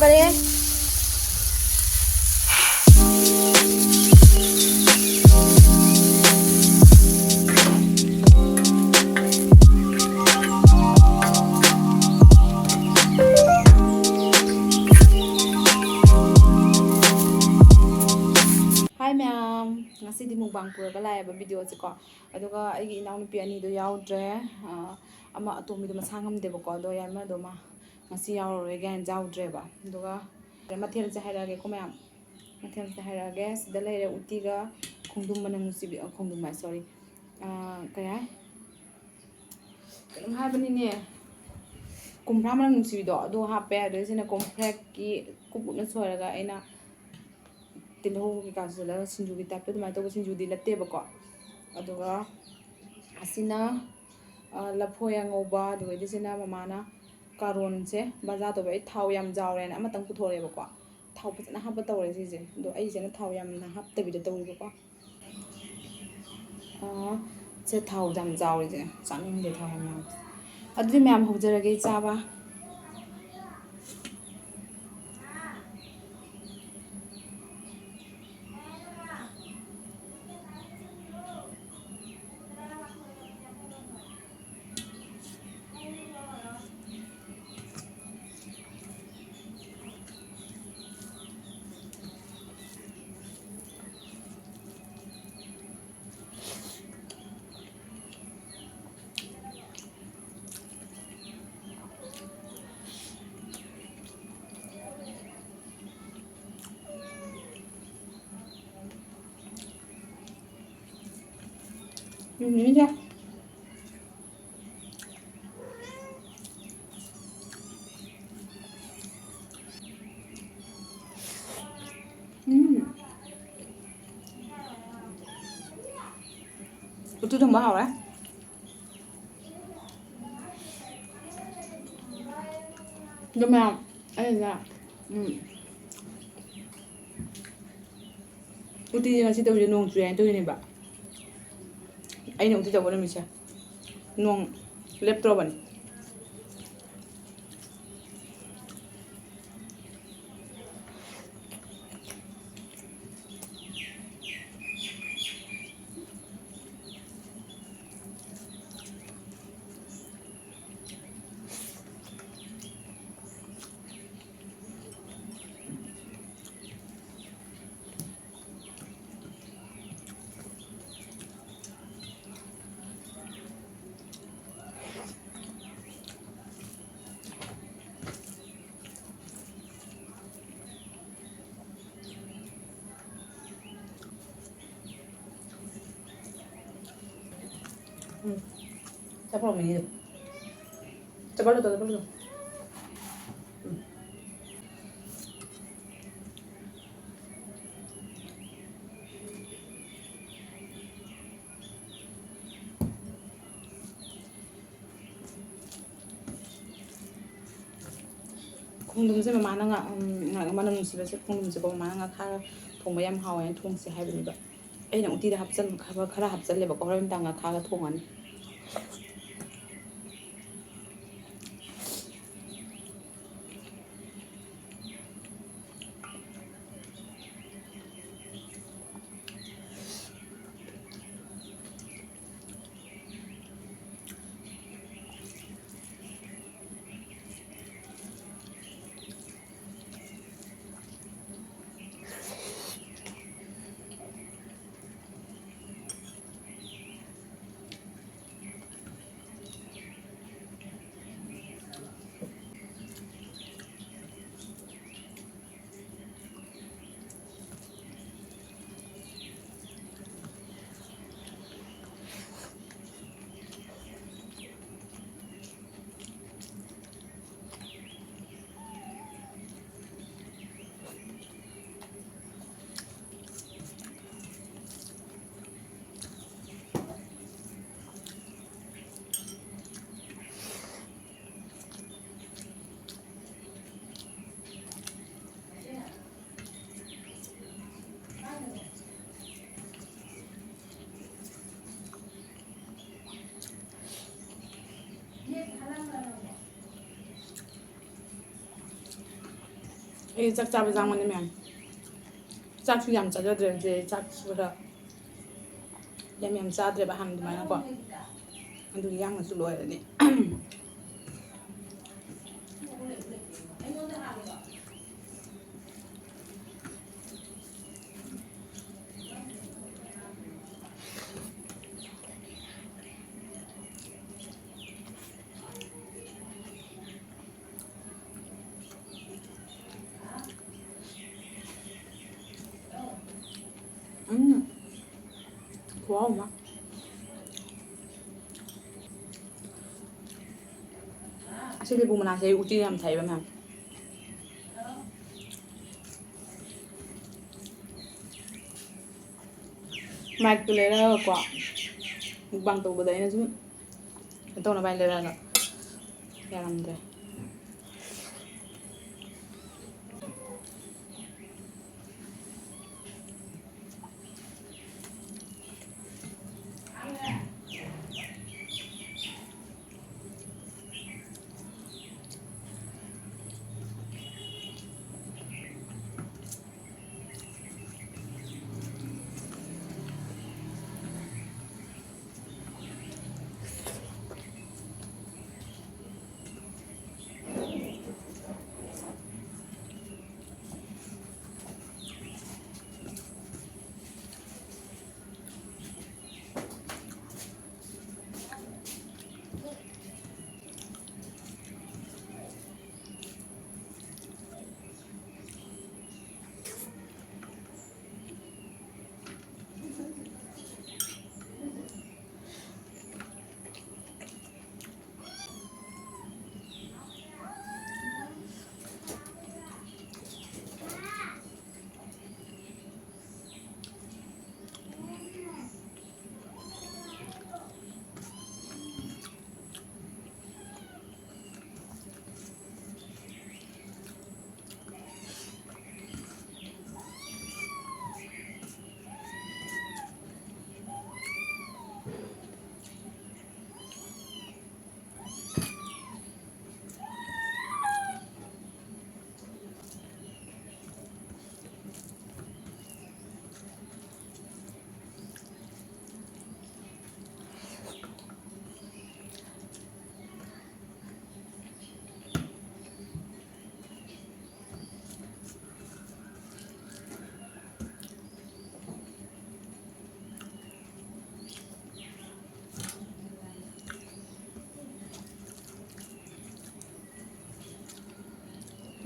करे Hi ma'am, ngasi di mukbang pura lai ba video se ko aduga aigi inaunupi ani do yaudre ama atomi do masangam de ko do yama do ma ngasi yaurore gan jaudre ba aduga mathel se hairage ko ma'am mathel se hairage sida leire uti ga khongdum manang sibi khongdum ma sorry kaya kanum habani ne kumbra manang sibi do hape ado sina komplek ki kubuna soraga aina tilho ki kasula sinju ki tapte mai to sinju di latte ba ko aduga asina laphoya ngoba aduga disina mamana karon se baza to bai thau yam jawre na amatang puthore ba ko thau phana haba tawre sije do ai sena thau yam na hapte bi tawri ba ko se thau jam jawre je chaning de thau yam adri ma'am hojrage chaba ini dia Itu udah mahal ya. Udah mahal. Enggak. Uti ngasih tahu dia nong cuy itu ini mbak. Ini uti tahu boleh misal. Nong laptop kan. Siapa orang ini? Coba lu tuh, coba lu. 콩둠새 많은 가 많은 집에서 콩둠새 뭐 많은 가 칼 통과 얌 하와에 통새 해버리니까 애는 어디다 합전 가봐 가라 합전래 먹고 그런 당가 가가 통한 ꯑꯩ ꯆꯥꯛ ꯆꯥꯕ ꯆꯥꯡꯕꯅꯤ ꯃꯌꯥꯝ ꯆꯥꯛꯁꯨ ꯌꯥꯝ ꯆꯥꯖꯗ꯭ꯔꯦ ꯆꯥꯛꯁꯨ ꯈꯔ ꯌꯥꯝ ꯆꯥꯗ꯭ꯔꯦꯕ ꯍꯥꯟꯅ ꯑꯗꯨꯃꯥꯏꯅꯀꯣ ꯑꯗꯨꯒꯤ ꯌꯥꯡꯅꯁꯨ ꯂꯣꯏꯔꯅꯤ ꯈꯨꯍꯥꯎ ꯑꯃ ꯑꯁꯤ ꯂꯩꯕꯨ ꯃꯅꯥꯛꯁꯦ ꯎꯇꯤ ꯌꯥꯝ ꯊꯩꯕ ꯃꯌꯥꯝ ꯃꯥꯏꯛꯇꯨ ꯂꯩꯔꯒꯀꯣ ꯃꯨꯛꯕꯥꯡ ꯇꯧꯕꯗ ꯑꯩꯅ ꯁꯨꯝ ꯇꯧꯅꯕ ꯍꯥꯏꯅ ꯂꯩꯔꯒ ꯌꯥꯔꯝꯗ꯭ꯔꯦ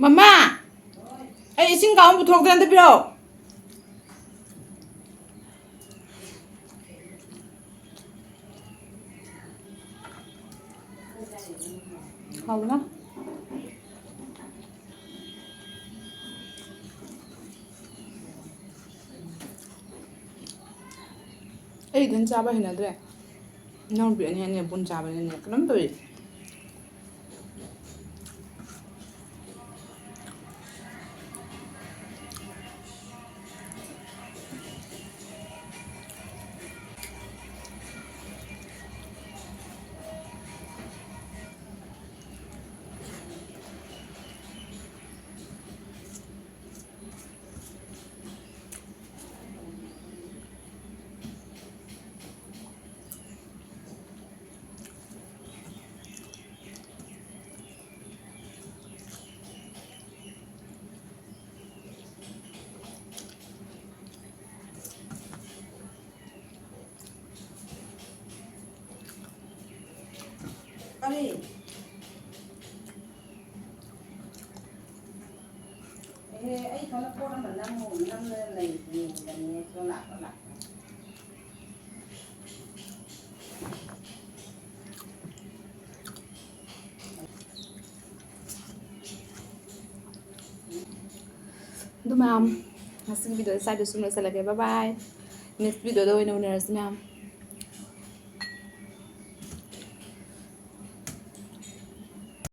ꯃꯃꯥ ꯑꯩ ꯏꯁꯤꯡ ꯀꯥꯎ ꯄꯨꯊꯣꯛꯇ꯭ꯔꯦ ꯑꯝꯇ ꯄꯤꯔꯛꯑꯣ ꯍꯥꯎꯕꯅ ꯑꯩ ꯏꯊꯟ ꯆꯥꯕ ꯍꯩꯅꯗ꯭ꯔꯦ ꯏꯅꯥꯎꯅꯨꯄꯤ ꯑꯅꯤ ꯑꯅꯤ ꯄꯨꯟ ꯆꯥꯕꯅꯤꯅꯦ ꯀꯩꯅꯣꯝ ꯇꯧꯋꯤ ꯀꯔꯤ ꯑꯩ ꯊꯣꯛꯂꯛ ꯄꯣꯠ ꯑꯃ ꯅꯝꯅ ꯂꯩꯕꯅꯦ ꯂꯥꯛ ꯑꯗꯨ ꯃꯌꯥꯝ ꯉꯁꯤꯒꯤ ꯚꯤꯗꯤꯑꯣ ꯁ꯭ꯋꯥꯏꯗ ꯁꯨꯝ ꯂꯣꯏꯁꯤꯜꯂꯒꯦ ꯕꯥꯏ ꯕꯥꯏ ꯅꯦꯛꯁ ꯚꯤꯗꯤꯑꯣꯗ ꯑꯣꯏꯅ ꯎꯅꯔꯁꯤ ꯃꯌꯥꯝ